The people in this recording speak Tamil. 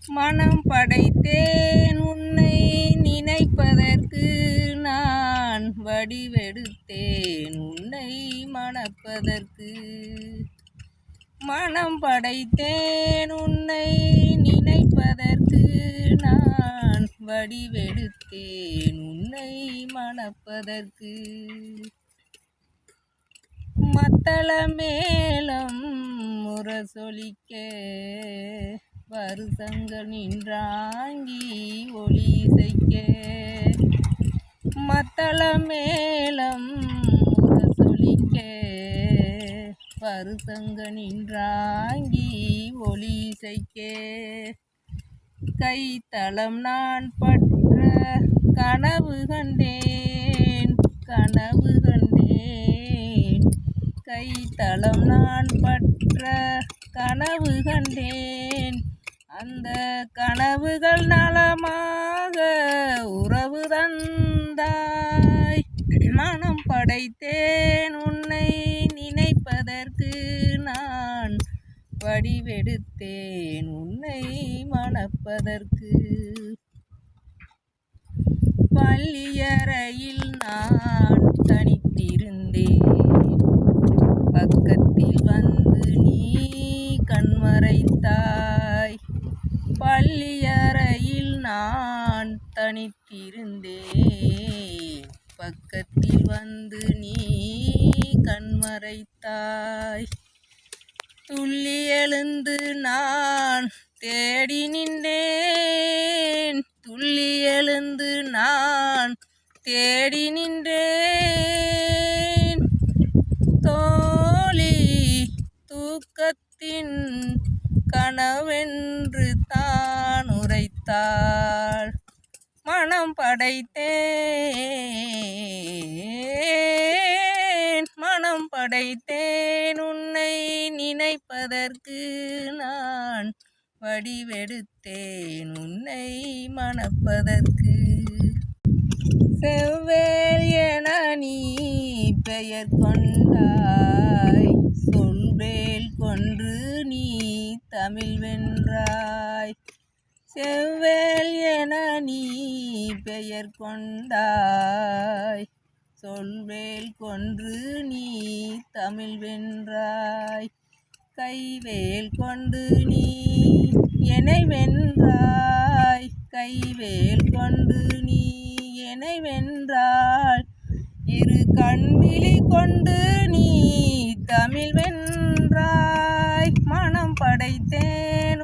மனம் படைத்தேன் உன்னை நினைப்பதற்கு, நான் வடிவெடுத்தேன் உன்னை மணப்பதற்கு. மனம் படைத்தேன் உன்னை நினைப்பதற்கு, நான் வடிவெடுத்தேன் உன்னை மணப்பதற்கு. மத்தள மேளம் முரசொலிக்க, வருசங்கள் நின்றாங்கி ஒலி இசைக்க. மத்தள மேளம் முரசொலிக்க, வருசங்கள் நின்றாங்கி ஒலி இசைக்க. கைத்தளம் நான் பற்ற கனவு கண்டேன், கனவு கண்டேன். கைத்தளம் நான் பற்ற கனவு கண்டேன், அந்த கனவுகள் நலமாக உறவு தந்தாய். மனம் படைத்தேன் உன்னை நினைப்பதற்கு, நான் வடிவெடுத்தேன் உன்னை மணப்பதற்கு. பள்ளியறையில் நான் தனித்திருந்தேன், பக்கத்தில் வந்து நீ கண்மறைத்தாய். பள்ளியறையில் நான் தனித்திருந்தேன், பக்கத்தில் வந்து நீ கண்மறைத்தாய். துள்ளி எழுந்து நான் தேடி நின்றேன், துள்ளி எழுந்து நான் தேடி நின்றேன். தோழி தூக்கத்தின் கனவென்று தான் உரைத்தாள். மனம் படைத்தேன், மனம் படைத்தேன் உன்னை நினைப்பதற்கு, நான் வடிவெடுத்தேன் உன்னை மணப்பதற்கு. செவ்வேல் என நீ பெயர் கொண்டாய், சொல்வேல் கொன்று நீ தமிழ் வென்றாய். செவ்வேல் என நீ பெயர் கொண்டாய், சொல்வேல் கொன்று நீ தமிழ் வென்றாய். கைவேல் கொண்டு நீ என்னை வென்றாய், கைவேல் கொண்டு நீ என்னை வென்றாய். இரு கண்விழி கொண்டு நீ தமிழ் வென்றாய். மனம் படைத்தேன்